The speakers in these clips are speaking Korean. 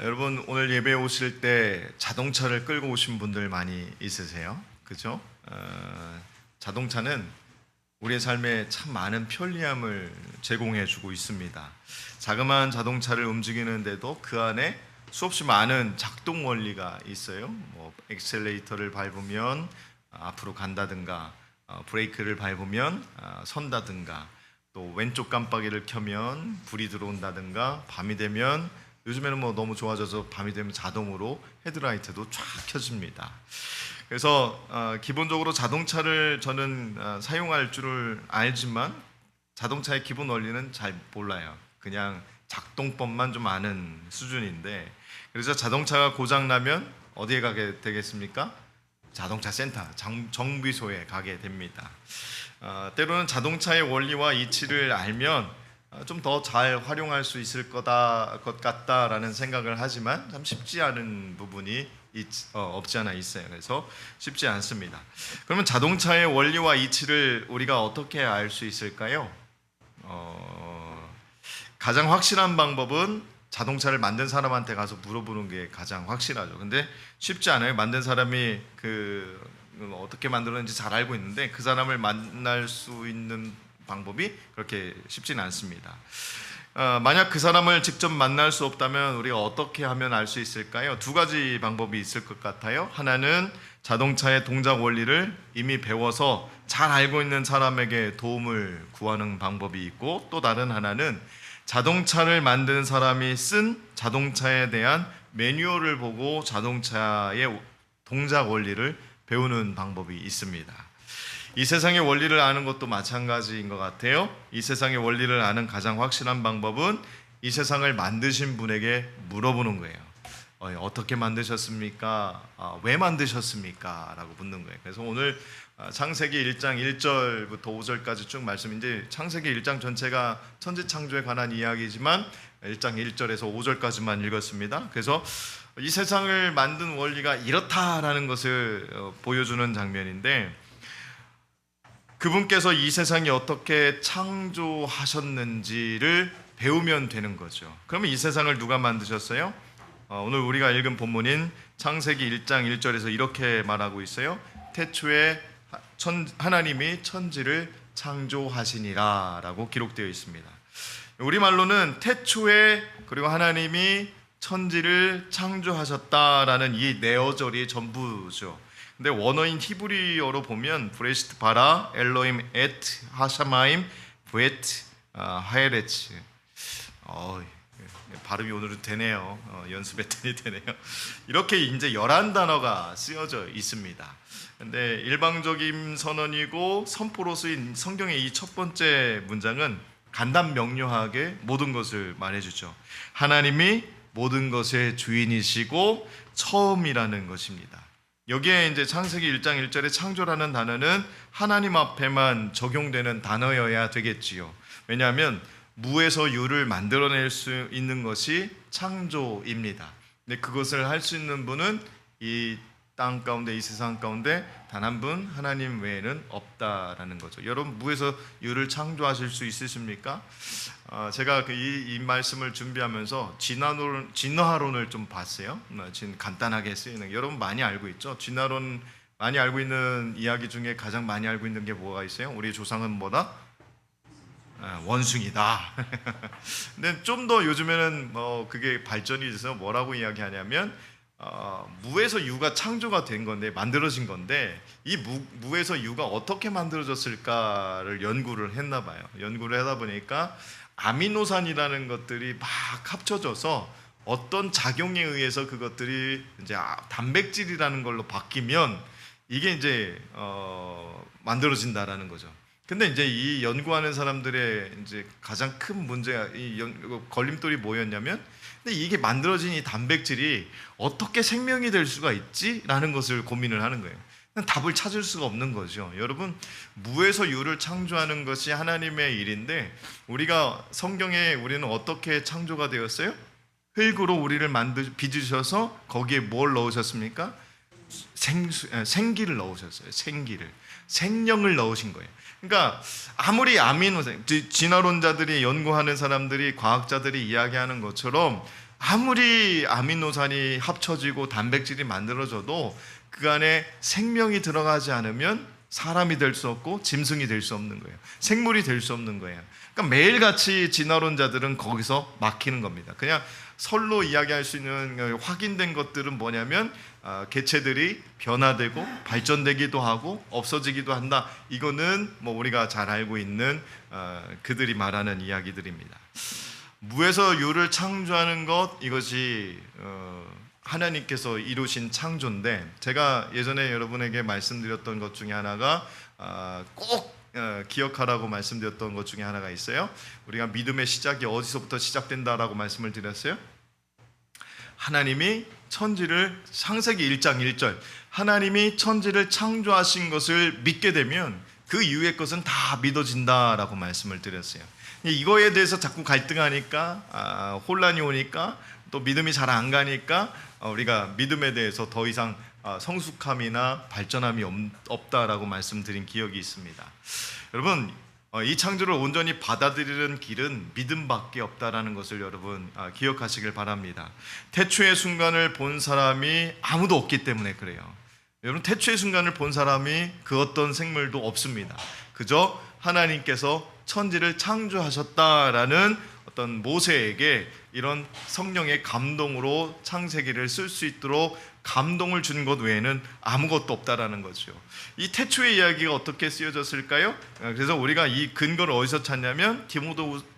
여러분 오늘 예배에 오실 때 자동차를 끌고 오신 분들 많이 있으세요? 그죠? 자동차는 우리의 삶에 참 많은 편리함을 제공해 주고 있습니다. 자그마한 자동차를 움직이는데도 그 안에 수없이 많은 작동 원리가 있어요. 뭐 엑셀레이터를 밟으면 앞으로 간다든가, 브레이크를 밟으면 선다든가, 또 왼쪽 깜빡이를 켜면 불이 들어온다든가, 밤이 되면 요즘에는 뭐 너무 좋아져서 밤이 되면 자동으로 헤드라이트도 쫙 켜집니다. 그래서 기본적으로 자동차를 저는 사용할 줄을 알지만 자동차의 기본 원리는 잘 몰라요. 그냥 작동법만 좀 아는 수준인데, 그래서 자동차가 고장 나면 어디에 가게 되겠습니까? 자동차 센터, 정비소에 가게 됩니다. 때로는 자동차의 원리와 이치를 알면 좀 더 잘 활용할 수 있을 것 같다라는 생각을 하지만 참 쉽지 않은 부분이 없지 않아 있어요. 그래서 쉽지 않습니다. 그러면 자동차의 원리와 이치를 우리가 어떻게 알 수 있을까요? 가장 확실한 방법은 자동차를 만든 사람한테 가서 물어보는 게 가장 확실하죠. 근데 쉽지 않아요. 만든 사람이 어떻게 만들었는지 잘 알고 있는데 그 사람을 만날 수 있는 방법이 그렇게 쉽지는 않습니다. 만약 그 사람을 직접 만날 수 없다면 우리가 어떻게 하면 알 수 있을까요? 두 가지 방법이 있을 것 같아요. 하나는 자동차의 동작 원리를 이미 배워서 잘 알고 있는 사람에게 도움을 구하는 방법이 있고, 또 다른 하나는 자동차를 만든 사람이 쓴 자동차에 대한 매뉴얼을 보고 자동차의 동작 원리를 배우는 방법이 있습니다. 이 세상의 원리를 아는 것도 마찬가지인 것 같아요. 이 세상의 원리를 아는 가장 확실한 방법은 이 세상을 만드신 분에게 물어보는 거예요. 어떻게 만드셨습니까? 왜 만드셨습니까? 라고 묻는 거예요. 그래서 오늘 창세기 1장 1절부터 5절까지 쭉 말씀인데, 창세기 1장 전체가 천지창조에 관한 이야기지만 1장 1절에서 5절까지만 읽었습니다. 그래서 이 세상을 만든 원리가 이렇다라는 것을 보여주는 장면인데, 그분께서 이 세상이 어떻게 창조하셨는지를 배우면 되는 거죠. 그러면 이 세상을 누가 만드셨어요? 오늘 우리가 읽은 본문인 창세기 1장 1절에서 이렇게 말하고 있어요. 태초에 하나님이 천지를 창조하시니라 라고 기록되어 있습니다. 우리말로는 태초에, 그리고 하나님이 천지를 창조하셨다라는 이 네어절이 전부죠. 근데 원어인 히브리어로 보면 브레시트 바라 엘로임 에트 하샤마임 브에트 하에레츠. 발음이 오늘은 되네요. 연습했더니 되네요. 이렇게 이제 11단어가 쓰여져 있습니다. 근데 일방적인 선언이고 선포로 쓰인 성경의 이 첫 번째 문장은 간단 명료하게 모든 것을 말해주죠. 하나님이 모든 것의 주인이시고 처음이라는 것입니다. 여기에 이제 창세기 1장 1절에 창조라는 단어는 하나님 앞에만 적용되는 단어여야 되겠지요. 왜냐하면 무에서 유를 만들어낼 수 있는 것이 창조입니다. 근데 그것을 할 수 있는 분은 이 땅 가운데, 이 세상 가운데 단 한 분 하나님 외에는 없다라는 거죠. 여러분, 무에서 유를 창조하실 수 있으십니까? 제가 이 말씀을 준비하면서 진화론을 좀 봤어요. 지금 간단하게 쓰이는, 여러분 많이 알고 있죠? 진화론 많이 알고 있는 이야기 중에 가장 많이 알고 있는 게 뭐가 있어요? 우리 조상은 뭐다? 원숭이다. 근데 좀 더 요즘에는 그게 발전이 돼서 뭐라고 이야기하냐면, 무에서 유가 창조가 된 건데, 만들어진 건데, 이 무에서 유가 어떻게 만들어졌을까를 연구를 했나 봐요. 연구를 하다 보니까 아미노산이라는 것들이 막 합쳐져서 어떤 작용에 의해서 그것들이 이제 단백질이라는 걸로 바뀌면 이게 이제 만들어진다라는 거죠. 근데 이제 이 연구하는 사람들의 이제 가장 큰 문제가, 걸림돌이 뭐였냐면, 근데 이게 만들어진 이 단백질이 어떻게 생명이 될 수가 있지라는 것을 고민을 하는 거예요. 답을 찾을 수가 없는 거죠. 여러분, 무에서 유를 창조하는 것이 하나님의 일인데, 우리가 성경에 우리는 어떻게 창조가 되었어요? 흙으로 우리를 빚으셔서 거기에 뭘 넣으셨습니까? 생기를 넣으셨어요. 생명을 넣으신 거예요. 그러니까 아무리 아미노산, 진화론자들이 연구하는 사람들이, 과학자들이 이야기하는 것처럼 아무리 아미노산이 합쳐지고 단백질이 만들어져도 그 안에 생명이 들어가지 않으면 사람이 될 수 없고 짐승이 될 수 없는 거예요. 생물이 될 수 없는 거예요. 그러니까 매일같이 진화론자들은 거기서 막히는 겁니다. 그냥 설로 이야기할 수 있는 확인된 것들은 뭐냐면 개체들이 변화되고 발전되기도 하고 없어지기도 한다. 이거는 뭐 우리가 잘 알고 있는 그들이 말하는 이야기들입니다. 무에서 유를 창조하는 것, 이것이 하나님께서 이루신 창조인데, 제가 예전에 여러분에게 말씀드렸던 것 중에 하나가 꼭 기억하라고 말씀드렸던 것 중에 하나가 있어요. 우리가 믿음의 시작이 어디서부터 시작된다라고 말씀을 드렸어요. 하나님이 천지를, 창세기 1장 1절, 하나님이 천지를 창조하신 것을 믿게 되면 그 이후의 것은 다 믿어진다라고 말씀을 드렸어요. 이거에 대해서 자꾸 갈등하니까 혼란이 오니까 또 믿음이 잘 안 가니까 우리가 믿음에 대해서 더 이상 성숙함이나 발전함이 없다라고 말씀드린 기억이 있습니다. 여러분, 이 창조를 온전히 받아들이는 길은 믿음밖에 없다라는 것을 여러분 기억하시길 바랍니다. 태초의 순간을 본 사람이 아무도 없기 때문에 그래요. 여러분, 태초의 순간을 본 사람이 그 어떤 생물도 없습니다. 그저 하나님께서 천지를 창조하셨다라는 어떤 모세에게 이런 성령의 감동으로 창세기를 쓸 수 있도록 감동을 준 것 외에는 아무것도 없다라는 거죠. 이 태초의 이야기가 어떻게 쓰여졌을까요? 그래서 우리가 이 근거를 어디서 찾냐면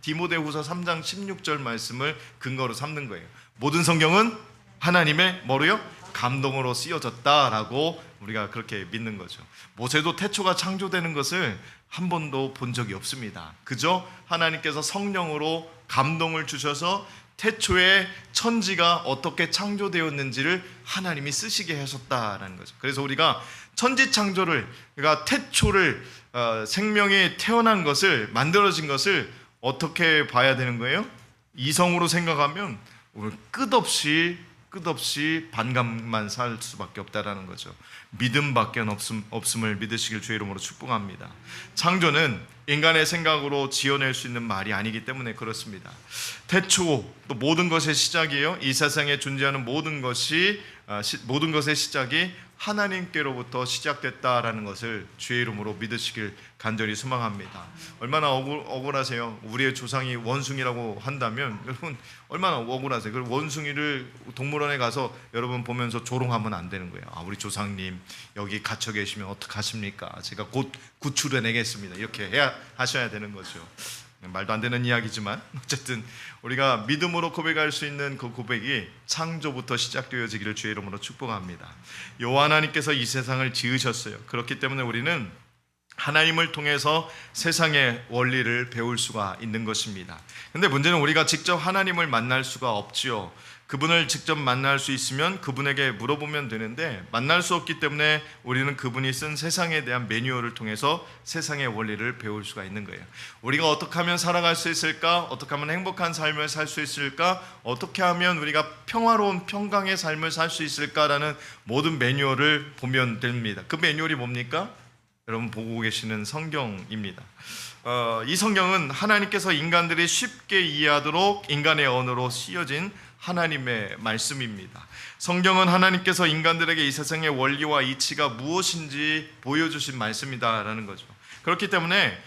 디모데후서 3장 16절 말씀을 근거로 삼는 거예요. 모든 성경은 하나님의 뭐로요? 감동으로 쓰여졌다라고 우리가 그렇게 믿는 거죠. 모세도 태초가 창조되는 것을 한 번도 본 적이 없습니다. 그저 하나님께서 성령으로 감동을 주셔서 태초에 천지가 어떻게 창조되었는지를 하나님이 쓰시게 하셨다라는 거죠. 그래서 우리가 천지 창조를, 그러니까 태초를, 생명이 태어난 것을, 만들어진 것을 어떻게 봐야 되는 거예요? 이성으로 생각하면 끝없이 반감만 살 수밖에 없다라는 거죠. 믿음밖에 없음을 믿으시길 주의 이름으로 축복합니다. 창조는 인간의 생각으로 지어낼 수 있는 말이 아니기 때문에 그렇습니다. 태초, 또 모든 것의 시작이에요. 이 세상에 존재하는 모든 것의 시작이 하나님께로부터 시작됐다라는 것을 주의 이름으로 믿으시길 간절히 소망합니다. 얼마나 억울하세요? 우리의 조상이 원숭이라고 한다면 여러분 얼마나 억울하세요? 그 원숭이를 동물원에 가서 여러분 보면서 조롱하면 안 되는 거예요. 우리 조상님 여기 갇혀 계시면 어떡하십니까? 제가 곧 구출해내겠습니다. 이렇게 하셔야 되는 거죠. 말도 안 되는 이야기지만 어쨌든 우리가 믿음으로 고백할 수 있는 그 고백이 창조부터 시작되어지기를 주의 이름으로 축복합니다. 여호와 하나님께서 이 세상을 지으셨어요. 그렇기 때문에 우리는 하나님을 통해서 세상의 원리를 배울 수가 있는 것입니다. 그런데 문제는 우리가 직접 하나님을 만날 수가 없지요. 그분을 직접 만날 수 있으면 그분에게 물어보면 되는데 만날 수 없기 때문에 우리는 그분이 쓴 세상에 대한 매뉴얼을 통해서 세상의 원리를 배울 수가 있는 거예요. 우리가 어떻게 하면 살아갈 수 있을까? 어떻게 하면 행복한 삶을 살 수 있을까? 어떻게 하면 우리가 평화로운 평강의 삶을 살 수 있을까라는 모든 매뉴얼을 보면 됩니다. 그 매뉴얼이 뭡니까? 여러분 보고 계시는 성경입니다. 이 성경은 하나님께서 인간들이 쉽게 이해하도록 인간의 언어로 쓰여진 하나님의 말씀입니다. 성경은 하나님께서 인간들에게 이 세상의 원리와 이치가 무엇인지 보여주신 말씀이다라는 거죠. 그렇기 때문에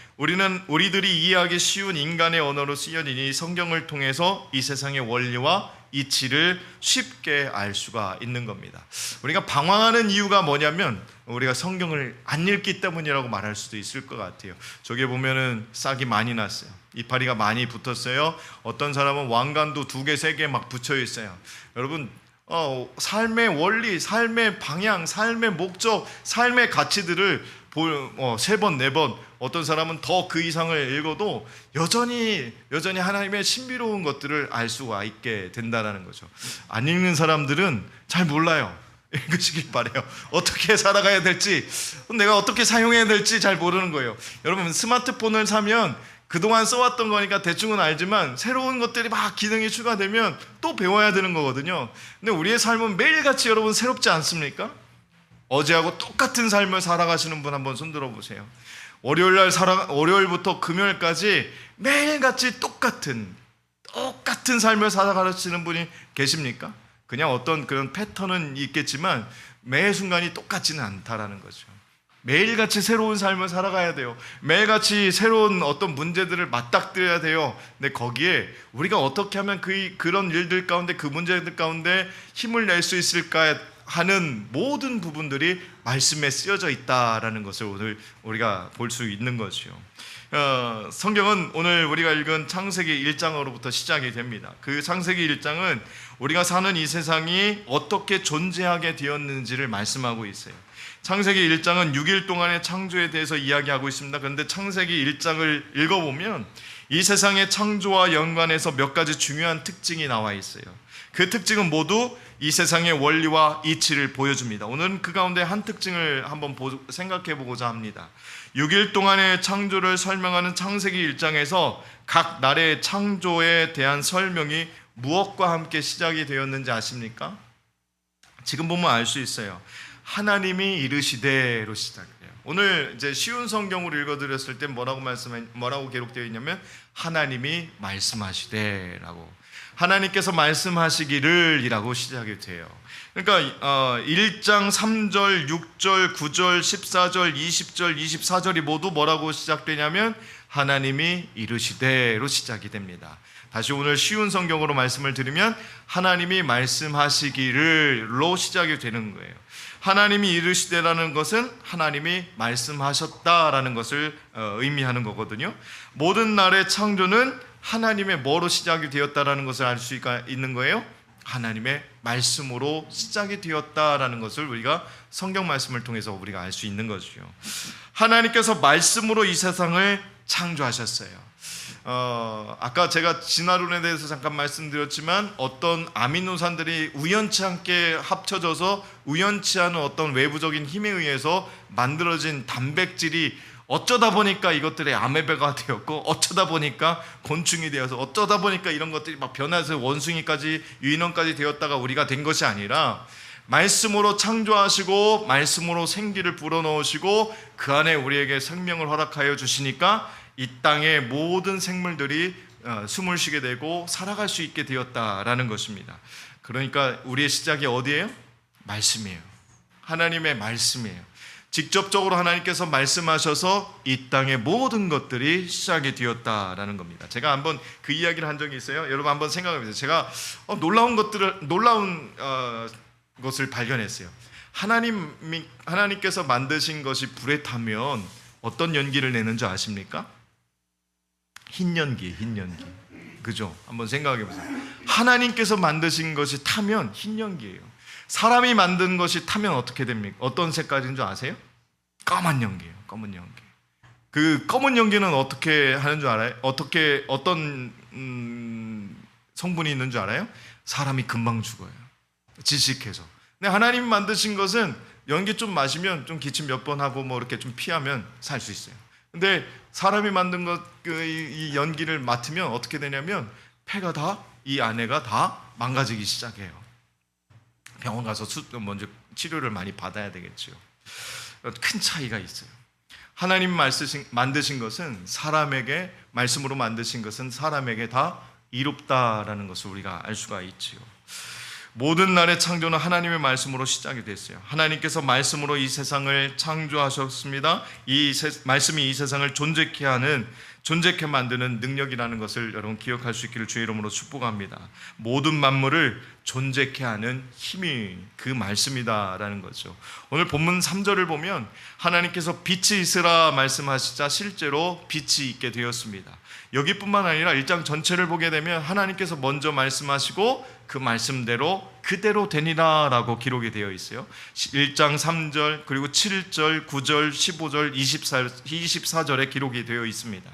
우리들이 이해하기 쉬운 인간의 언어로 쓰여진 이 성경을 통해서 이 세상의 원리와 이치를 쉽게 알 수가 있는 겁니다. 우리가 방황하는 이유가 뭐냐면 우리가 성경을 안 읽기 때문이라고 말할 수도 있을 것 같아요. 저기 보면은 싹이 많이 났어요. 이파리가 많이 붙었어요. 어떤 사람은 왕관도 2개, 3개 막 붙여 있어요. 여러분, 삶의 원리, 삶의 방향, 삶의 목적, 삶의 가치들을 3번, 4번, 어떤 사람은 더 그 이상을 읽어도 여전히 하나님의 신비로운 것들을 알 수가 있게 된다는 거죠. 안 읽는 사람들은 잘 몰라요. 읽으시길 바래요. 어떻게 살아가야 될지, 내가 어떻게 사용해야 될지 잘 모르는 거예요. 여러분, 스마트폰을 사면 그동안 써왔던 거니까 대충은 알지만 새로운 것들이 막 기능이 추가되면 또 배워야 되는 거거든요. 근데 우리의 삶은 매일같이 여러분 새롭지 않습니까? 어제하고 똑같은 삶을 살아가시는 분 한번 손들어 보세요. 월요일부터 금요일까지 매일같이 똑같은 똑같은 삶을 살아가시는 분이 계십니까? 그냥 어떤 그런 패턴은 있겠지만 매 순간이 똑같지는 않다라는 거죠. 매일같이 새로운 삶을 살아가야 돼요. 매일같이 새로운 어떤 문제들을 맞닥뜨려야 돼요. 근데 거기에 우리가 어떻게 하면 그런 일들 가운데, 그 문제들 가운데 힘을 낼 수 있을까 하는 모든 부분들이 말씀에 쓰여져 있다라는 것을 오늘 우리가 볼 수 있는 거죠. 성경은 오늘 우리가 읽은 창세기 1장으로부터 시작이 됩니다. 그 창세기 1장은 우리가 사는 이 세상이 어떻게 존재하게 되었는지를 말씀하고 있어요. 창세기 1장은 6일 동안의 창조에 대해서 이야기하고 있습니다. 그런데 창세기 1장을 읽어보면 이 세상의 창조와 연관해서 몇 가지 중요한 특징이 나와 있어요. 그 특징은 모두 이 세상의 원리와 이치를 보여줍니다. 오늘은 그 가운데 한 특징을 한번 생각해 보고자 합니다. 6일 동안의 창조를 설명하는 창세기 1장에서 각 날의 창조에 대한 설명이 무엇과 함께 시작이 되었는지 아십니까? 지금 보면 알 수 있어요. 하나님이 이르시되로 시작해요. 오늘 이제 쉬운 성경으로 읽어드렸을 때 뭐라고 기록되어 있냐면 하나님이 말씀하시되라고, 하나님께서 말씀하시기를이라고 시작이 돼요. 그러니까 1장 3절, 6절, 9절, 14절, 20절, 24절이 모두 뭐라고 시작되냐면 하나님이 이르시되로 시작이 됩니다. 다시 오늘 쉬운 성경으로 말씀을 드리면 하나님이 말씀하시기를로 시작이 되는 거예요. 하나님이 이르시되라는 것은 하나님이 말씀하셨다라는 것을 의미하는 거거든요. 모든 날의 창조는 하나님의 뭐로 시작이 되었다라는 것을 알 수 있는 거예요. 하나님의 말씀으로 시작이 되었다라는 것을 우리가 성경 말씀을 통해서 우리가 알 수 있는 거죠. 하나님께서 말씀으로 이 세상을 창조하셨어요. 아까 제가 진화론에 대해서 잠깐 말씀드렸지만 어떤 아미노산들이 우연치 않게 합쳐져서 우연치 않은 어떤 외부적인 힘에 의해서 만들어진 단백질이 어쩌다 보니까 이것들의 아메바가 되었고, 어쩌다 보니까 곤충이 되어서, 어쩌다 보니까 이런 것들이 막 변해서 원숭이까지 유인원까지 되었다가 우리가 된 것이 아니라 말씀으로 창조하시고 말씀으로 생기를 불어넣으시고 그 안에 우리에게 생명을 허락하여 주시니까 이 땅의 모든 생물들이 숨을 쉬게 되고 살아갈 수 있게 되었다라는 것입니다. 그러니까 우리의 시작이 어디예요? 말씀이에요. 하나님의 말씀이에요. 직접적으로 하나님께서 말씀하셔서 이 땅의 모든 것들이 시작이 되었다라는 겁니다. 제가 한번 그 이야기를 한 적이 있어요. 여러분 한번 생각해 보세요. 제가 놀라운 것을 발견했어요. 하나님께서 만드신 것이 불에 타면 어떤 연기를 내는 줄 아십니까? 흰 연기. 그죠? 한번 생각해 보세요. 하나님께서 만드신 것이 타면 흰 연기예요. 사람이 만든 것이 타면 어떻게 됩니까? 어떤 색깔인 줄 아세요? 까만 연기예요. 검은 연기. 그 검은 연기는 어떻게 하는 줄 알아요? 어떤 성분이 있는 줄 알아요? 사람이 금방 죽어요. 질식해서. 근데 하나님 만드신 것은 연기 좀 마시면 좀 기침 몇 번 하고 뭐 이렇게 좀 피하면 살 수 있어요. 근데 사람이 만든 이 연기를 맡으면 어떻게 되냐면 폐가 다, 이 안에가 다 망가지기 시작해요. 병원 가서 먼저 치료를 많이 받아야 되겠죠. 큰 차이가 있어요. 하나님 만드신 것은 사람에게, 말씀으로 만드신 것은 사람에게 다 이롭다라는 것을 우리가 알 수가 있지요. 모든 날의 창조는 하나님의 말씀으로 시작이 됐어요. 하나님께서 말씀으로 이 세상을 창조하셨습니다. 말씀이 이 세상을 존재케 만드는 능력이라는 것을 여러분 기억할 수 있기를 주의 이름으로 축복합니다. 모든 만물을 존재케 하는 힘이 그 말씀이다라는 거죠. 오늘 본문 3절을 보면 하나님께서 빛이 있으라 말씀하시자 실제로 빛이 있게 되었습니다. 여기뿐만 아니라 1장 전체를 보게 되면 하나님께서 먼저 말씀하시고 그 말씀대로 그대로 되니라 라고 기록이 되어 있어요. 1장 3절 그리고 7절 9절 15절 24절에 기록이 되어 있습니다.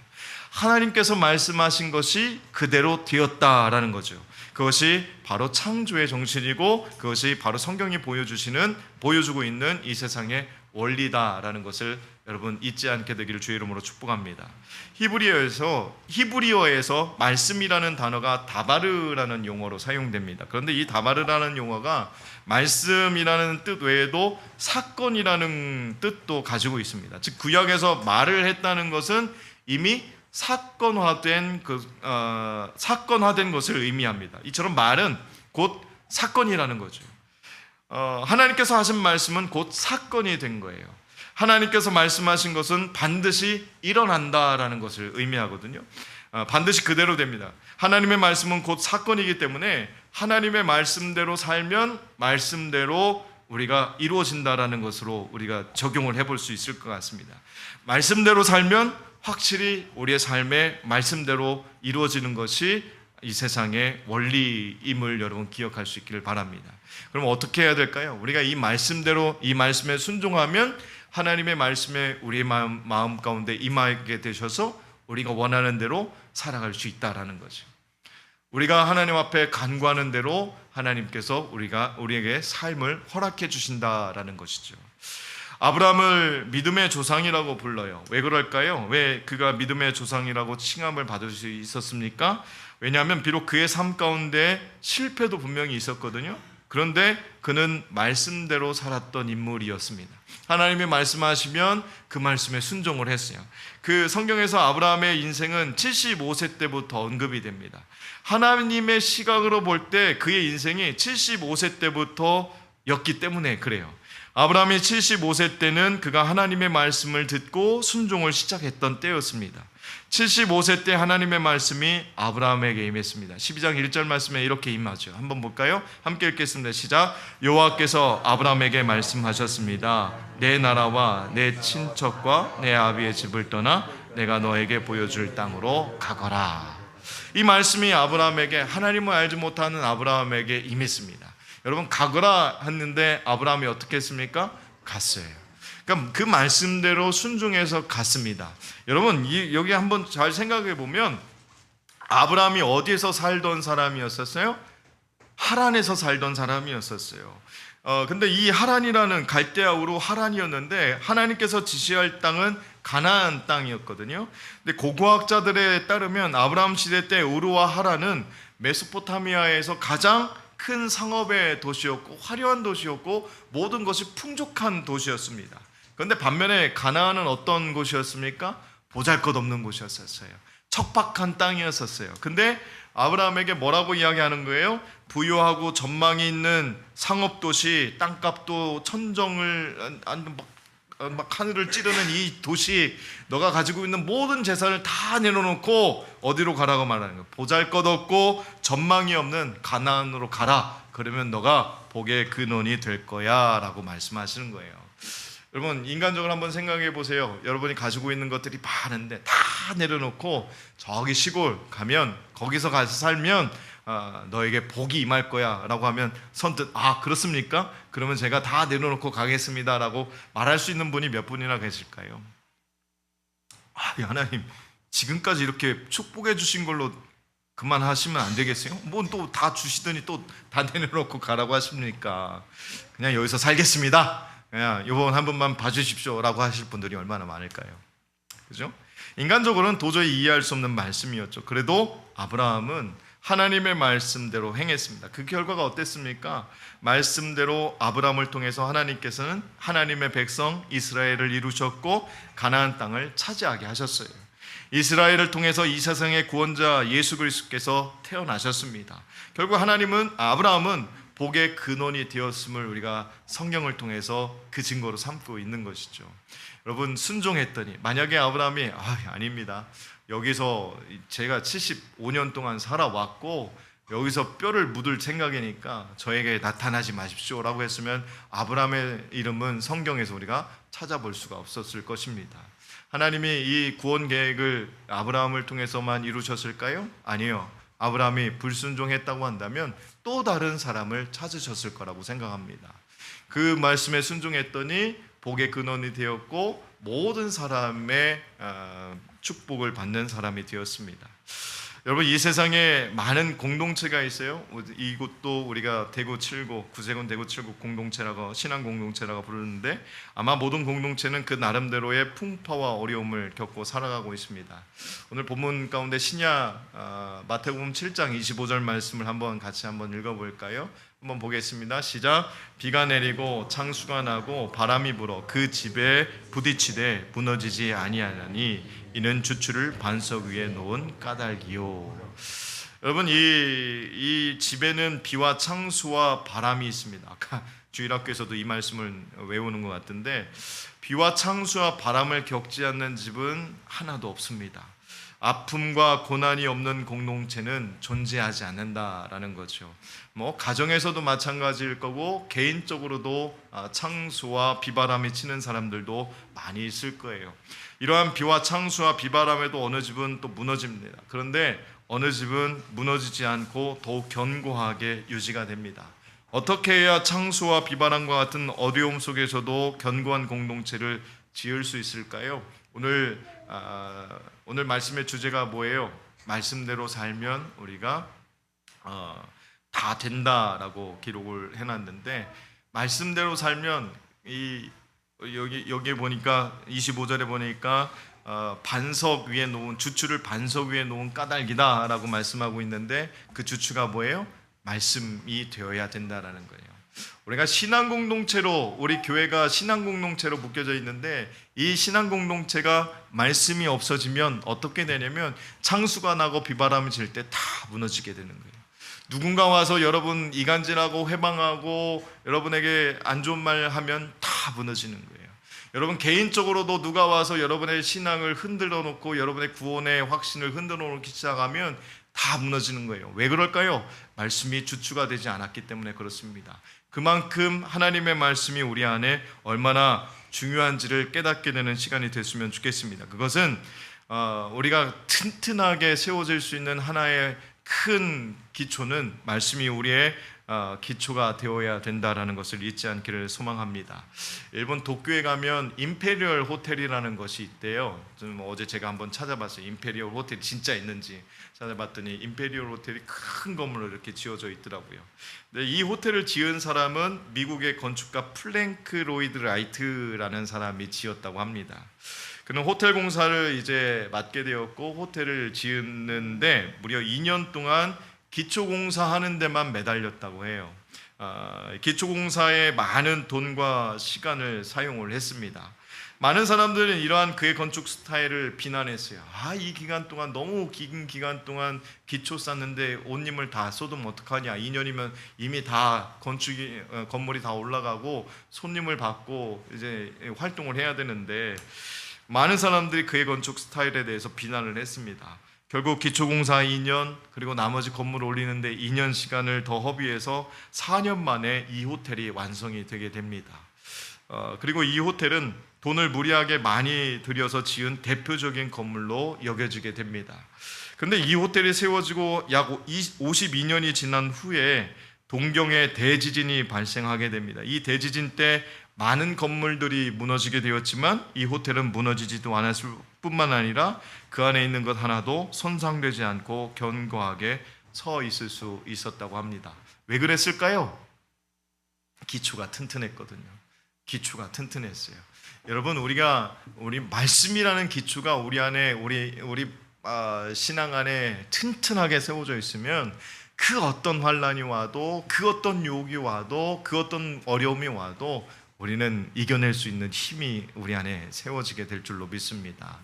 하나님께서 말씀하신 것이 그대로 되었다라는 거죠. 그것이 바로 창조의 정신이고 그것이 바로 성경이 보여주고 있는 이 세상의 원리다라는 것을 여러분 잊지 않게 되기를 주의 이름으로 축복합니다. 히브리어에서 말씀이라는 단어가 다바르라는 용어로 사용됩니다. 그런데 이 다바르라는 용어가 말씀이라는 뜻 외에도 사건이라는 뜻도 가지고 있습니다. 즉 구약에서 말을 했다는 것은 이미 사건화된 사건화된 것을 의미합니다. 이처럼 말은 곧 사건이라는 거죠. 하나님께서 하신 말씀은 곧 사건이 된 거예요. 하나님께서 말씀하신 것은 반드시 일어난다라는 것을 의미하거든요. 반드시 그대로 됩니다. 하나님의 말씀은 곧 사건이기 때문에 하나님의 말씀대로 살면 말씀대로 우리가 이루어진다라는 것으로 우리가 적용을 해볼 수 있을 것 같습니다. 말씀대로 살면 확실히 우리의 삶에 말씀대로 이루어지는 것이 이 세상의 원리임을 여러분 기억할 수 있기를 바랍니다. 그럼 어떻게 해야 될까요? 우리가 이 말씀대로 이 말씀에 순종하면 하나님의 말씀에 우리의 마음 가운데 임하게 되셔서 우리가 원하는 대로 살아갈 수 있다라는 거죠. 우리가 하나님 앞에 간구하는 대로 하나님께서 우리에게 삶을 허락해 주신다라는 것이죠. 아브라함을 믿음의 조상이라고 불러요. 왜 그럴까요? 왜 그가 믿음의 조상이라고 칭함을 받을 수 있었습니까? 왜냐하면 비록 그의 삶 가운데 실패도 분명히 있었거든요. 그런데 그는 말씀대로 살았던 인물이었습니다. 하나님이 말씀하시면 그 말씀에 순종을 했어요. 그 성경에서 아브라함의 인생은 75세 때부터 언급이 됩니다. 하나님의 시각으로 볼 때 그의 인생이 75세 때부터였기 때문에 그래요. 아브라함이 75세 때는 그가 하나님의 말씀을 듣고 순종을 시작했던 때였습니다. 75세 때 하나님의 말씀이 아브라함에게 임했습니다. 12장 1절 말씀에 이렇게 임하죠. 한번 볼까요? 함께 읽겠습니다. 시작. 여호와께서 아브라함에게 말씀하셨습니다. 내 나라와 내 친척과 내 아비의 집을 떠나 내가 너에게 보여줄 땅으로 가거라. 이 말씀이 아브라함에게, 하나님을 알지 못하는 아브라함에게 임했습니다. 여러분, 가거라 했는데 아브라함이 어떻게 했습니까? 갔어요. 그러니까 그 말씀대로 순종해서 갔습니다. 여러분, 여기 한번 잘 생각해 보면 아브라함이 어디에서 살던 사람이었었어요? 하란에서 살던 사람이었었어요. 근데 이 하란이라는 갈대아 우루 하란이었는데 하나님께서 지시할 땅은 가나안 땅이었거든요. 근데 고고학자들에 따르면 아브라함 시대 때 우루와 하란은 메소포타미아에서 가장 큰 상업의 도시였고 화려한 도시였고 모든 것이 풍족한 도시였습니다. 그런데 반면에 가나안은 어떤 곳이었습니까? 보잘것없는 곳이었어요. 척박한 땅이었어요. 근데 아브라함에게 뭐라고 이야기하는 거예요? 부유하고 전망이 있는 상업도시, 땅값도 천정을 막 하늘을 찌르는 이 도시, 너가 가지고 있는 모든 재산을 다 내려놓고 어디로 가라고 말하는 거예요? 보잘것없고 전망이 없는 가나안으로 가라. 그러면 너가 복의 근원이 될 거야 라고 말씀하시는 거예요. 여러분, 인간적으로 한번 생각해 보세요. 여러분이 가지고 있는 것들이 많은데 다 내려놓고 저기 시골 가면, 거기서 가서 살면 너에게 복이 임할 거야 라고 하면 선뜻 그렇습니까? 그러면 제가 다 내려놓고 가겠습니다 라고 말할 수 있는 분이 몇 분이나 계실까요? 하나님, 지금까지 이렇게 축복해 주신 걸로 그만하시면 안 되겠어요? 뭐 또 다 주시더니 또 다 내려놓고 가라고 하십니까? 그냥 여기서 살겠습니다. 그냥 이번 한 번만 봐주십시오 라고 하실 분들이 얼마나 많을까요? 그죠? 인간적으로는 도저히 이해할 수 없는 말씀이었죠. 그래도 아브라함은 하나님의 말씀대로 행했습니다. 그 결과가 어땠습니까? 말씀대로 아브라함을 통해서 하나님께서는 하나님의 백성 이스라엘을 이루셨고 가나안 땅을 차지하게 하셨어요. 이스라엘을 통해서 이 세상의 구원자 예수 그리스도께서 태어나셨습니다. 결국 아브라함은 복의 근원이 되었음을 우리가 성경을 통해서 그 증거로 삼고 있는 것이죠. 여러분, 순종했더니, 만약에 아브라함이 아닙니다, 여기서 제가 75년 동안 살아왔고 여기서 뼈를 묻을 생각이니까 저에게 나타나지 마십시오 라고 했으면 아브라함의 이름은 성경에서 우리가 찾아볼 수가 없었을 것입니다. 하나님이 이 구원 계획을 아브라함을 통해서만 이루셨을까요? 아니요. 아브라함이 불순종했다고 한다면 또 다른 사람을 찾으셨을 거라고 생각합니다. 그 말씀에 순종했더니 복의 근원이 되었고 모든 사람의 축복을 받는 사람이 되었습니다. 여러분, 이 세상에 많은 공동체가 있어요. 이곳도 우리가 대구 7구, 구세군 대구 7구 공동체라고, 신앙 공동체라고 부르는데 아마 모든 공동체는 그 나름대로의 풍파와 어려움을 겪고 살아가고 있습니다. 오늘 본문 가운데 신약 마태복음 7장 25절 말씀을 같이 한번 읽어볼까요? 한번 보겠습니다. 시작. 비가 내리고 창수가 나고 바람이 불어 그 집에 부딪히되 무너지지 아니하나니 이는 주추를 반석 위에 놓은 까닭이요. 여러분, 이 집에는 비와 창수와 바람이 있습니다. 아까 주일학교에서도 이 말씀을 외우는 것 같은데, 비와 창수와 바람을 겪지 않는 집은 하나도 없습니다. 아픔과 고난이 없는 공동체는 존재하지 않는다라는 거죠. 가정에서도 마찬가지일 거고, 개인적으로도 창수와 비바람이 치는 사람들도 많이 있을 거예요. 이러한 비와 창수와 비바람에도 어느 집은 또 무너집니다. 그런데 어느 집은 무너지지 않고 더욱 견고하게 유지가 됩니다. 어떻게 해야 창수와 비바람과 같은 어려움 속에서도 견고한 공동체를 지을 수 있을까요? 오늘 말씀의 주제가 뭐예요? 말씀대로 살면 우리가 다 된다라고 기록을 해놨는데, 말씀대로 살면 여기 보니까 25절에 보니까 반석 위에 놓은 주추를 반석 위에 놓은 까닭이다라고 말씀하고 있는데, 그 주추가 뭐예요? 말씀이 되어야 된다라는 거예요. 우리가 신앙 공동체로, 우리 교회가 신앙 공동체로 묶여져 있는데, 이 신앙 공동체가 말씀이 없어지면 어떻게 되냐면 창수가 나고 비바람이 칠 때 다 무너지게 되는 거예요. 누군가 와서 여러분 이간질하고 회방하고 여러분에게 안 좋은 말 하면 다 무너지는 거예요. 여러분 개인적으로도 누가 와서 여러분의 신앙을 흔들어 놓고 여러분의 구원의 확신을 흔들어 놓기 시작하면 다 무너지는 거예요. 왜 그럴까요? 말씀이 주추가 되지 않았기 때문에 그렇습니다. 그만큼 하나님의 말씀이 우리 안에 얼마나 중요한지를 깨닫게 되는 시간이 됐으면 좋겠습니다. 그것은 우리가 튼튼하게 세워질 수 있는 하나의 큰 기초는 말씀이 우리의 기초가 되어야 된다라는 것을 잊지 않기를 소망합니다. 일본 도쿄에 가면 임페리얼 호텔이라는 것이 있대요. 어제 제가 한번 찾아봤어요. 임페리얼 호텔이 진짜 있는지 찾아봤더니 임페리얼 호텔이 큰 건물로 이렇게 지어져 있더라고요. 근데 이 호텔을 지은 사람은 미국의 건축가 플랭크 로이드 라이트라는 사람이 지었다고 합니다. 그는 호텔 공사를 이제 맡게 되었고 호텔을 지었는데 무려 2년 동안 기초공사하는 데만 매달렸다고 해요. 기초공사에 많은 돈과 시간을 사용을 했습니다. 많은 사람들은 이러한 그의 건축 스타일을 비난했어요. 이 기간 동안, 너무 긴 기간 동안 기초 쌓는데 온 힘을 다 쏟으면 어떡하냐. 2년이면 이미 다 건물이 다 올라가고 손님을 받고 이제 활동을 해야 되는데, 많은 사람들이 그의 건축 스타일에 대해서 비난을 했습니다. 결국 기초공사 2년, 그리고 나머지 건물을 올리는데 2년 시간을 더 허비해서 4년 만에 이 호텔이 완성이 되게 됩니다. 그리고 이 호텔은 돈을 무리하게 많이 들여서 지은 대표적인 건물로 여겨지게 됩니다. 그런데 이 호텔이 세워지고 약 52년이 지난 후에 동경에 대지진이 발생하게 됩니다. 이 대지진 때 많은 건물들이 무너지게 되었지만 이 호텔은 무너지지도 않았을 뿐만 아니라 그 안에 있는 것 하나도 손상되지 않고 견고하게 서 있을 수 있었다고 합니다. 왜 그랬을까요? 기초가 튼튼했거든요. 기초가 튼튼했어요. 여러분, 우리 말씀이라는 기초가 우리 안에 우리 신앙 안에 튼튼하게 세워져 있으면 그 어떤 환난이 와도, 그 어떤 유혹이 와도, 그 어떤 어려움이 와도 우리는 이겨낼 수 있는 힘이 우리 안에 세워지게 될 줄로 믿습니다.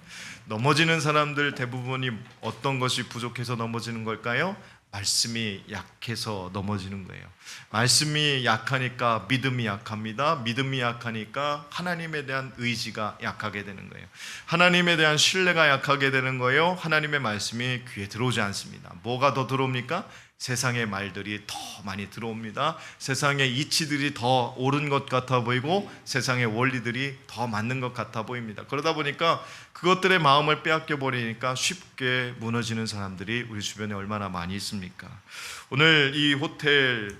넘어지는 사람들 대부분이 어떤 것이 부족해서 넘어지는 걸까요? 말씀이 약해서 넘어지는 거예요. 말씀이 약하니까 믿음이 약합니다. 믿음이 약하니까 하나님에 대한 의지가 약하게 되는 거예요. 하나님에 대한 신뢰가 약하게 되는 거예요. 하나님의 말씀이 귀에 들어오지 않습니다. 뭐가 더 들어옵니까? 세상의 말들이 더 많이 들어옵니다. 세상의 이치들이 더 옳은 것 같아 보이고 세상의 원리들이 더 맞는 것 같아 보입니다. 그러다 보니까 그것들의 마음을 빼앗겨 버리니까 쉽게 무너지는 사람들이 우리 주변에 얼마나 많이 있습니까? 오늘 이 호텔을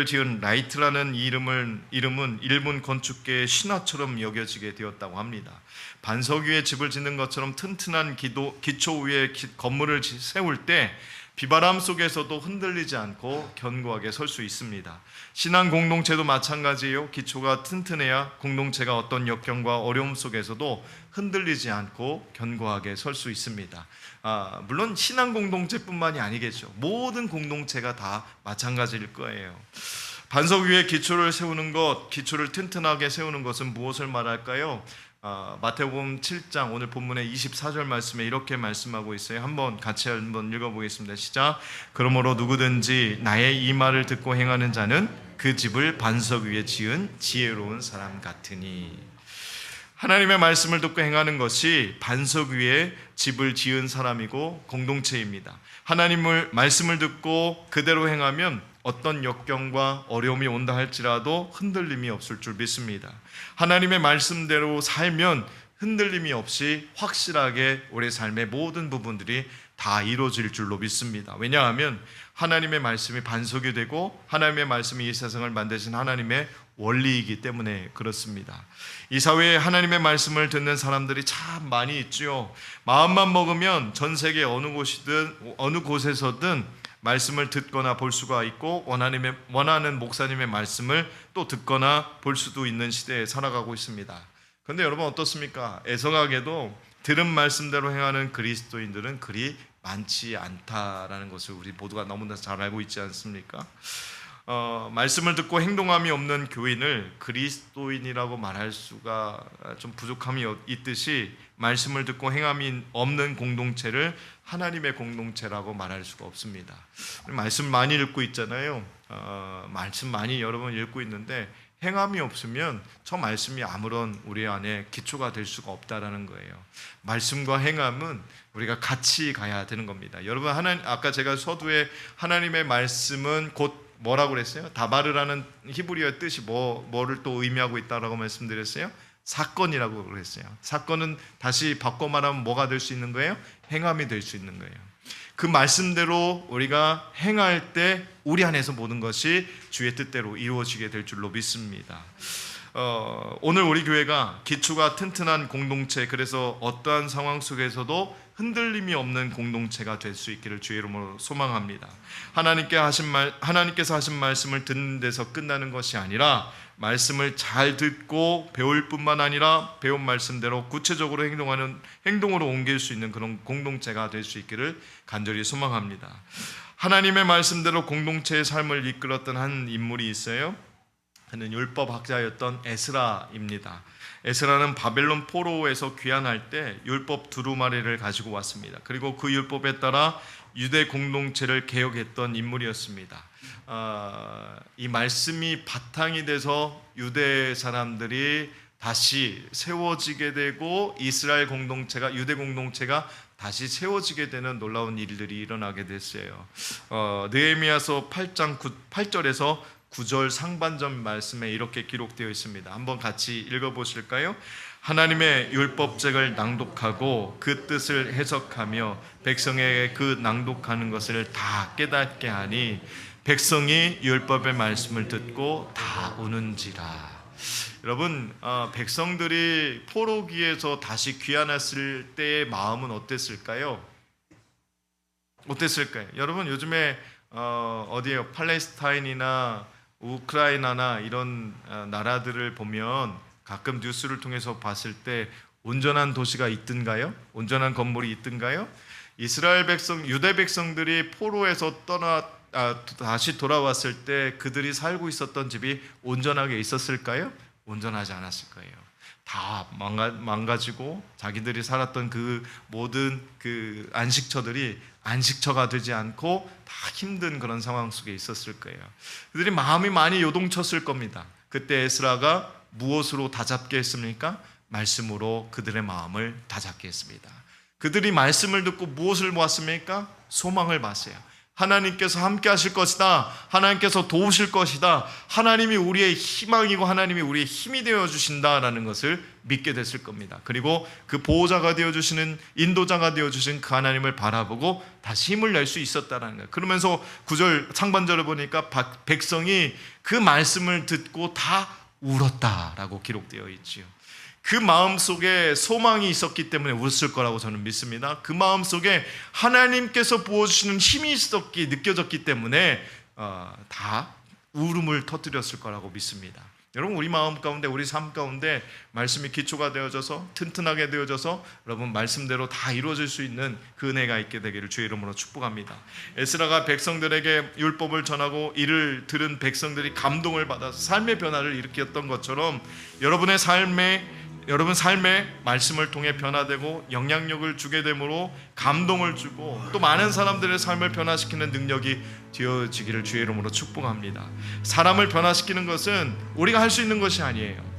지은 라이트라는 이름은 일본 건축계의 신화처럼 여겨지게 되었다고 합니다. 반석 위에 집을 짓는 것처럼 튼튼한 기초 위에 건물을 세울 때 비바람 속에서도 흔들리지 않고 견고하게 설 수 있습니다. 신앙 공동체도 마찬가지예요. 기초가 튼튼해야 공동체가 어떤 역경과 어려움 속에서도 흔들리지 않고 견고하게 설 수 있습니다. 물론 신앙 공동체뿐만이 아니겠죠. 모든 공동체가 다 마찬가지일 거예요. 반석 위에 기초를 세우는 것, 기초를 튼튼하게 세우는 것은 무엇을 말할까요? 마태복음 7장 오늘 본문의 24절 말씀에 이렇게 말씀하고 있어요. 같이 한번 읽어보겠습니다. 시작. 그러므로 누구든지 나의 이 말을 듣고 행하는 자는 그 집을 반석 위에 지은 지혜로운 사람 같으니. 하나님의 말씀을 듣고 행하는 것이 반석 위에 집을 지은 사람이고 공동체입니다. 하나님의 말씀을 듣고 그대로 행하면 어떤 역경과 어려움이 온다 할지라도 흔들림이 없을 줄 믿습니다. 하나님의 말씀대로 살면 흔들림이 없이 확실하게 우리 삶의 모든 부분들이 다 이루어질 줄로 믿습니다. 왜냐하면 하나님의 말씀이 반석이 되고 하나님의 말씀이 이 세상을 만드신 하나님의 원리이기 때문에 그렇습니다. 이 사회에 하나님의 말씀을 듣는 사람들이 참 많이 있죠. 마음만 먹으면 전 세계 어느 곳이든 어느 곳에서든 말씀을 듣거나 볼 수가 있고 원하는 목사님의 말씀을 또 듣거나 볼 수도 있는 시대에 살아가고 있습니다. 그런데 여러분 어떻습니까? 애석하게도 들은 말씀대로 행하는 그리스도인들은 그리 많지 않다라는 것을 우리 모두가 너무나 잘 알고 있지 않습니까? 말씀을 듣고 행동함이 없는 교인을 그리스도인이라고 말할 수가 좀 부족함이 있듯이 말씀을 듣고 행함이 없는 공동체를 하나님의 공동체라고 말할 수가 없습니다. 말씀 많이 읽고 있잖아요. 말씀 많이 여러분 읽고 있는데 행함이 없으면 저 말씀이 아무런 우리 안에 기초가 될 수가 없다라는 거예요. 말씀과 행함은 우리가 같이 가야 되는 겁니다. 여러분 아까 제가 서두에 하나님의 말씀은 곧 뭐라고 그랬어요? 다바르라는 히브리어의 뜻이 뭐를 또 의미하고 있다라고 말씀드렸어요? 사건이라고 그랬어요. 사건은 다시 바꿔 말하면 뭐가 될 수 있는 거예요? 행함이 될 수 있는 거예요. 그 말씀대로 우리가 행할 때 우리 안에서 모든 것이 주의 뜻대로 이루어지게 될 줄로 믿습니다. 오늘 우리 교회가 기초가 튼튼한 공동체, 그래서 어떠한 상황 속에서도 흔들림이 없는 공동체가 될 수 있기를 주의 이름으로 소망합니다. 하나님께서 하신 말씀을 듣는 데서 끝나는 것이 아니라 말씀을 잘 듣고 배울 뿐만 아니라 배운 말씀대로 구체적으로 행동으로 옮길 수 있는 그런 공동체가 될 수 있기를 간절히 소망합니다. 하나님의 말씀대로 공동체의 삶을 이끌었던 한 인물이 있어요. 그는 율법학자였던 에스라입니다. 에스라는 바벨론 포로에서 귀환할 때 율법 두루마리를 가지고 왔습니다. 그리고 그 율법에 따라 유대 공동체를 개혁했던 인물이었습니다. 이 말씀이 바탕이 돼서 유대 사람들이 다시 세워지게 되고 이스라엘 공동체가, 유대 공동체가 다시 세워지게 되는 놀라운 일들이 일어나게 됐어요. 느헤미야서 8장 8절에서 9절 상반절 말씀에 이렇게 기록되어 있습니다. 한번 같이 읽어보실까요? 하나님의 율법책을 낭독하고 그 뜻을 해석하며 백성에게 그 낭독하는 것을 다 깨닫게 하니 백성이 율법의 말씀을 듣고 다 우는지라. 여러분, 백성들이 포로기에서 다시 귀환했을 때의 마음은 어땠을까요? 여러분 요즘에 어디에요? 팔레스타인이나 우크라이나나 이런 나라들을 보면 가끔 뉴스를 통해서 봤을 때 온전한 도시가 있든가요? 온전한 건물이 있든가요? 이스라엘 백성, 유대 백성들이 포로에서 다시 돌아왔을 때 그들이 살고 있었던 집이 온전하게 있었을까요? 온전하지 않았을 거예요. 다 망가지고 자기들이 살았던 그 모든 그 안식처들이 안식처가 되지 않고 다 힘든 그런 상황 속에 있었을 거예요. 그들이 마음이 많이 요동쳤을 겁니다. 그때 에스라가 무엇으로 다잡게 했습니까? 말씀으로 그들의 마음을 다잡게 했습니다. 그들이 말씀을 듣고 무엇을 보았습니까? 소망을 봤어요. 하나님께서 함께 하실 것이다. 하나님께서 도우실 것이다. 하나님이 우리의 희망이고 하나님이 우리의 힘이 되어주신다라는 것을 믿게 됐을 겁니다. 그리고 그 보호자가 되어주시는, 인도자가 되어주신 그 하나님을 바라보고 다시 힘을 낼 수 있었다라는 거예요. 그러면서 9절 상반절을 보니까 백성이 그 말씀을 듣고 다 울었다라고 기록되어 있지요. 그 마음속에 소망이 있었기 때문에 웃을 거라고 저는 믿습니다. 그 마음속에 하나님께서 부어주시는 힘이 느껴졌기 때문에 다 울음을 터뜨렸을 거라고 믿습니다. 여러분, 우리 마음 가운데, 우리 삶 가운데 말씀이 기초가 되어져서 튼튼하게 되어져서 여러분 말씀대로 다 이루어질 수 있는 그 은혜가 있게 되기를 주의 이름으로 축복합니다. 에스라가 백성들에게 율법을 전하고 이를 들은 백성들이 감동을 받아서 삶의 변화를 일으켰던 것처럼 여러분의 삶에 여러분 삶에 말씀을 통해 변화되고 영향력을 주게 되므로 감동을 주고 또 많은 사람들의 삶을 변화시키는 능력이 되어지기를 주의 이름으로 축복합니다. 사람을 변화시키는 것은 우리가 할 수 있는 것이 아니에요.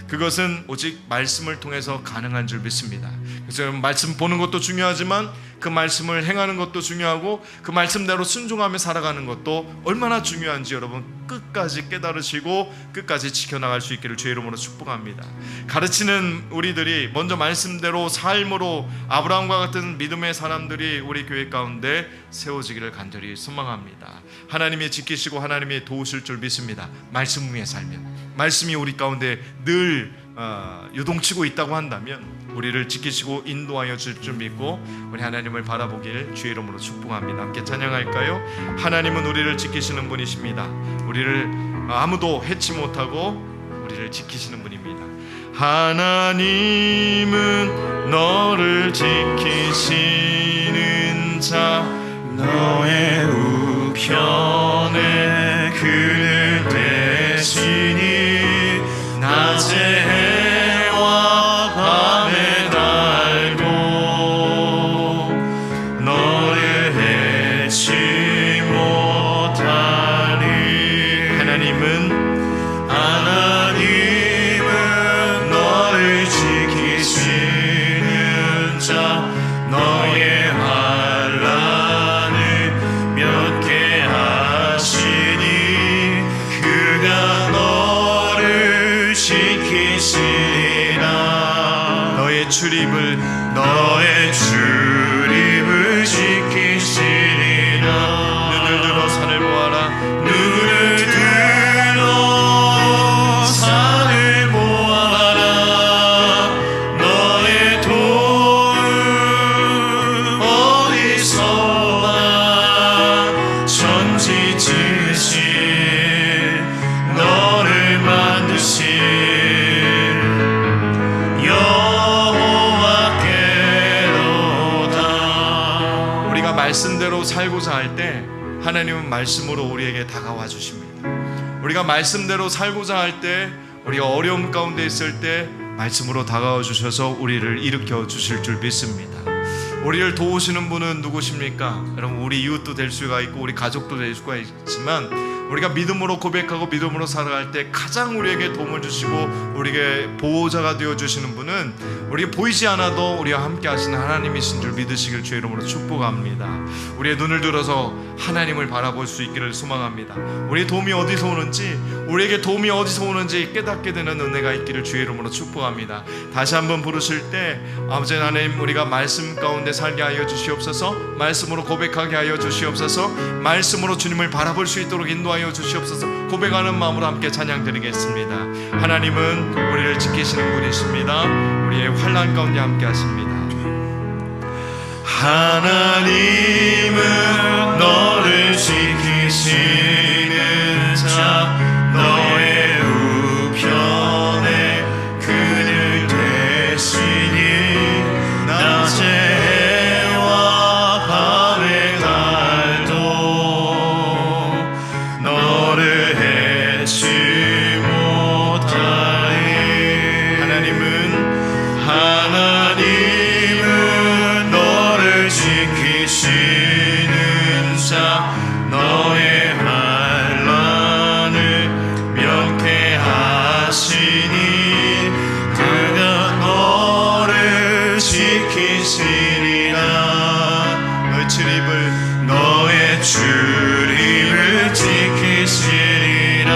그것은 오직 말씀을 통해서 가능한 줄 믿습니다. 그래서 말씀 보는 것도 중요하지만 그 말씀을 행하는 것도 중요하고 그 말씀대로 순종하며 살아가는 것도 얼마나 중요한지 여러분 끝까지 깨달으시고 끝까지 지켜나갈 수 있기를 주의 이름으로 축복합니다. 가르치는 우리들이 먼저 말씀대로 삶으로 아브라함과 같은 믿음의 사람들이 우리 교회 가운데 세워지기를 간절히 소망합니다. 하나님이 지키시고 하나님이 도우실 줄 믿습니다. 말씀 위에 살면, 말씀이 우리 가운데 늘 요동치고 있다고 한다면 우리를 지키시고 인도하여 줄 줄 믿고 우리 하나님을 바라보길 주의 이름으로 축복합니다. 함께 찬양할까요? 하나님은 우리를 지키시는 분이십니다. 우리를 아무도 해치 못하고 우리를 지키시는 분입니다. 하나님은 너를 지키시는 자, 너의 우편에 그를 대시니 낮에 해와 밤에 달고 너를 해치 못하리. 하나님은 너를 지키시는 자, 너의 환난을 면케 하시니 그가 너를 지키시리라. 너의 출입을 지키시리라. 눈을 들어 산을 보아라. 눈을 들어 산을 보아라. 너의 도움 어디서 나. 천지 지으신 너를 만드신 말씀대로 살고자 할 때 하나님은 말씀으로 우리에게 다가와 주십니다. 우리가 말씀대로 살고자 할 때, 우리가 어려움 가운데 있을 때 말씀으로 다가와 주셔서 우리를 일으켜 주실 줄 믿습니다. 우리를 도우시는 분은 누구십니까? 여러분, 우리 이웃도 될 수가 있고 우리 가족도 될 수가 있지만 우리가 믿음으로 고백하고 믿음으로 살아갈 때 가장 우리에게 도움을 주시고 우리에게 보호자가 되어주시는 분은 우리가 보이지 않아도 우리와 함께 하시는 하나님이신 줄 믿으시길 주의 이름으로 축복합니다. 우리의 눈을 들어서 하나님을 바라볼 수 있기를 소망합니다. 우리의 도움이 어디서 오는지, 우리에게 도움이 어디서 오는지 깨닫게 되는 은혜가 있기를 주의 이름으로 축복합니다. 다시 한번 부르실 때 아버지 하나님, 우리가 말씀 가운데 살게 하여 주시옵소서. 말씀으로 고백하게 하여 주시옵소서. 말씀으로 주님을 바라볼 수 있도록 인도하여 주시옵소서. 고백하는 마음으로 함께 찬양 드리겠습니다. 하나님은 우리를 지키시는 분이십니다. 우리의 환난 가운데 함께 하십니다. 하나님은 너를 지키시는 자, 너의 우편에 그를 대시니 낮에 해와 밤에 달도 너를 해치 못하리. 하나님은 너를 지키시는 자, 너의 환난을 면케 하시니 그가 너를 지키시리라. 너의 출입을 지키시리라.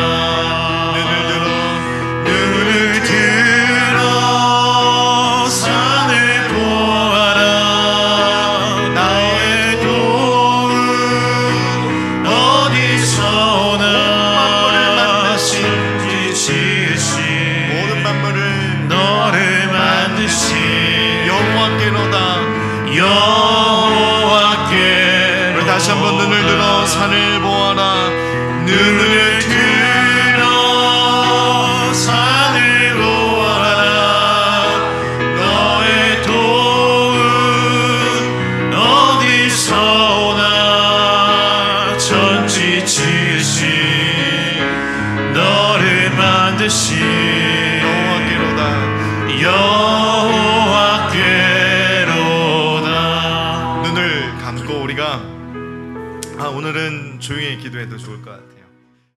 눈을 들어 산을 보아라. 나의 도움 어디서 오나. 천지 지으신 모든 만물을 너를 만드신 여호와께로다. 여호와께. 우리 다시 한번 눈을 들어 산을 보아라. 눈을 들어 산을 보아라. 너의 도움 어디서 오나. 천지 지으신 너를 만드신 여호와께로다. 여호와께로다. 눈을 감고 우리가 오늘은 조용히 기도해도 좋을 것 같아요.